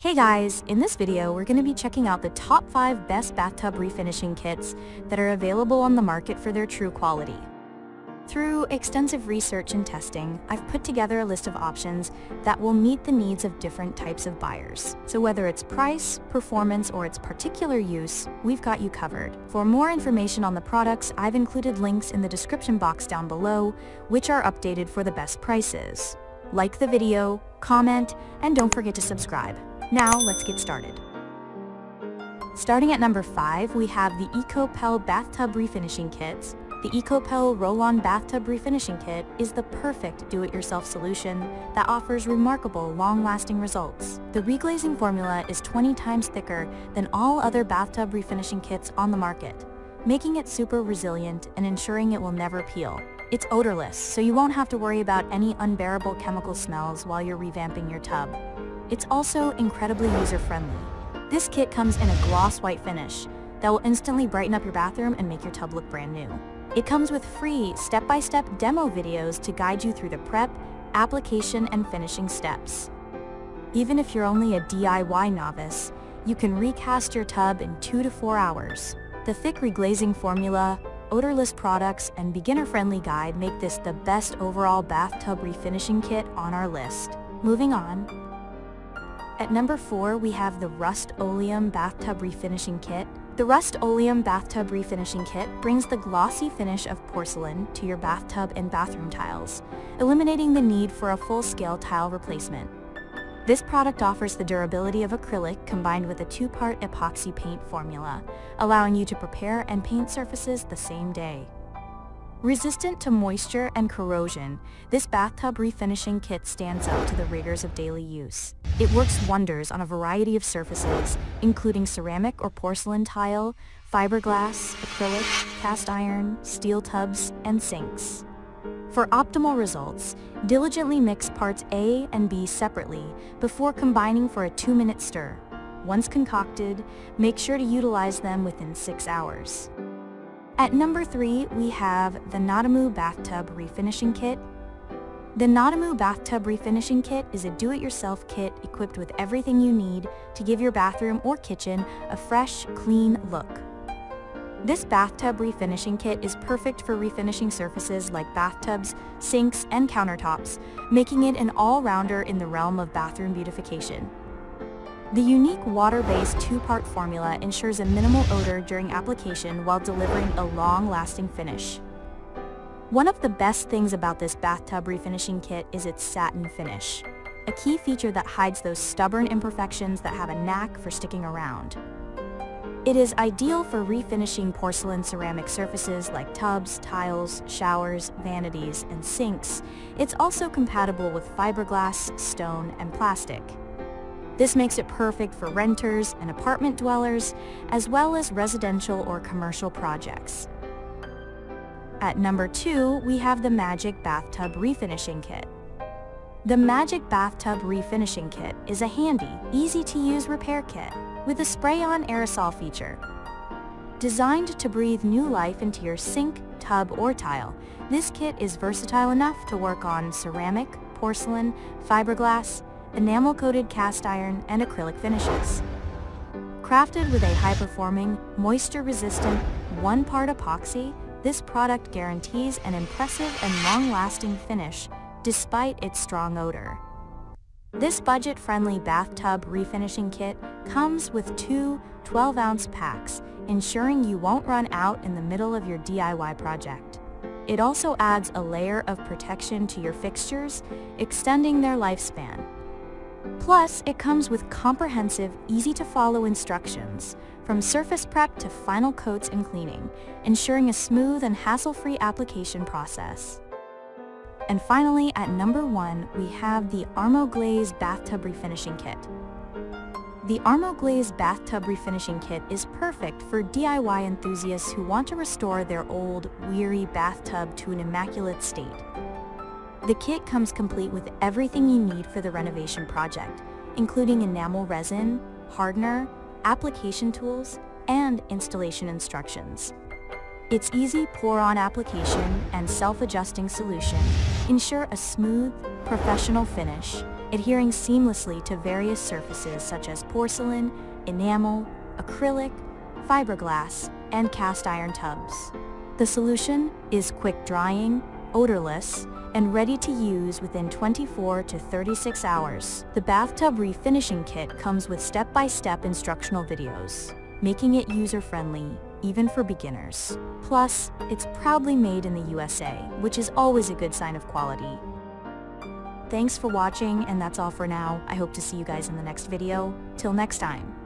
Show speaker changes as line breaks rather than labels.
Hey guys, in this video we're going to be checking out the top 5 best bathtub refinishing kits that are available on the market for their true quality. Through extensive research and testing, I've put together a list of options that will meet the needs of different types of buyers. So whether it's price, performance, or its particular use, we've got you covered. For more information on the products, I've included links in the description box down below, which are updated for the best prices. Like the video, comment, and don't forget to subscribe. Now, let's get started. Starting at number 5, we have the Ekopel Bathtub Refinishing Kits. The Ekopel Roll-On Bathtub Refinishing Kit is the perfect do-it-yourself solution that offers remarkable, long-lasting results. The reglazing formula is 20 times thicker than all other bathtub refinishing kits on the market, making it super resilient and ensuring it will never peel. It's odorless, so you won't have to worry about any unbearable chemical smells while you're revamping your tub. It's also incredibly user-friendly. This kit comes in a gloss white finish that will instantly brighten up your bathroom and make your tub look brand new. It comes with free step-by-step demo videos to guide you through the prep, application, and finishing steps. Even if you're only a DIY novice, you can recast your tub in 2 to 4 hours. The thick reglazing formula, odorless products, and beginner-friendly guide make this the best overall bathtub refinishing kit on our list. Moving on. At number 4, we have the Rust-Oleum Bathtub Refinishing Kit. The Rust-Oleum Bathtub Refinishing Kit brings the glossy finish of porcelain to your bathtub and bathroom tiles, eliminating the need for a full-scale tile replacement. This product offers the durability of acrylic combined with a 2-part epoxy paint formula, allowing you to prepare and paint surfaces the same day. Resistant to moisture and corrosion, this bathtub refinishing kit stands out to the rigors of daily use. It works wonders on a variety of surfaces, including ceramic or porcelain tile, fiberglass, acrylic, cast iron, steel tubs, and sinks. For optimal results, diligently mix parts A and B separately before combining for a 2-minute stir. Once concocted, make sure to utilize them within 6 hours. At number 3, we have the Nadamoo Bathtub Refinishing Kit. The Nadamoo Bathtub Refinishing Kit is a do-it-yourself kit equipped with everything you need to give your bathroom or kitchen a fresh, clean look. This bathtub refinishing kit is perfect for refinishing surfaces like bathtubs, sinks, and countertops, making it an all-rounder in the realm of bathroom beautification. The unique water-based 2-part formula ensures a minimal odor during application while delivering a long-lasting finish. One of the best things about this bathtub refinishing kit is its satin finish, a key feature that hides those stubborn imperfections that have a knack for sticking around. It is ideal for refinishing porcelain ceramic surfaces like tubs, tiles, showers, vanities, and sinks. It's also compatible with fiberglass, stone, and plastic. This makes it perfect for renters and apartment dwellers, as well as residential or commercial projects. At number 2, we have the Magic Bathtub Refinishing Kit. The Magic Bathtub Refinishing Kit is a handy, easy-to-use repair kit with a spray-on aerosol feature. Designed to breathe new life into your sink, tub, or tile, this kit is versatile enough to work on ceramic, porcelain, fiberglass, enamel-coated cast iron, and acrylic finishes. Crafted with a high-performing, moisture-resistant, 1-part epoxy, this product guarantees an impressive and long-lasting finish despite its strong odor. This budget-friendly bathtub refinishing kit comes with 2 12-ounce packs, ensuring you won't run out in the middle of your DIY project. It also adds a layer of protection to your fixtures, extending their lifespan. Plus, it comes with comprehensive, easy-to-follow instructions, from surface prep to final coats and cleaning, ensuring a smooth and hassle-free application process. And finally, at number 1, we have the ArmoGlaze Bathtub Refinishing Kit. The ArmoGlaze Bathtub Refinishing Kit is perfect for DIY enthusiasts who want to restore their old, weary bathtub to an immaculate state. The kit comes complete with everything you need for the renovation project, including enamel resin, hardener, application tools, and installation instructions. Its easy pour-on application and self-adjusting solution ensure a smooth, professional finish, adhering seamlessly to various surfaces such as porcelain, enamel, acrylic, fiberglass, and cast iron tubs. The solution is quick drying, odorless, and ready to use within 24 to 36 hours. The Bathtub Refinishing Kit comes with step-by-step instructional videos, making it user-friendly, even for beginners. Plus, it's proudly made in the USA, which is always a good sign of quality. Thanks for watching, and that's all for now. I hope to see you guys in the next video. Till next time.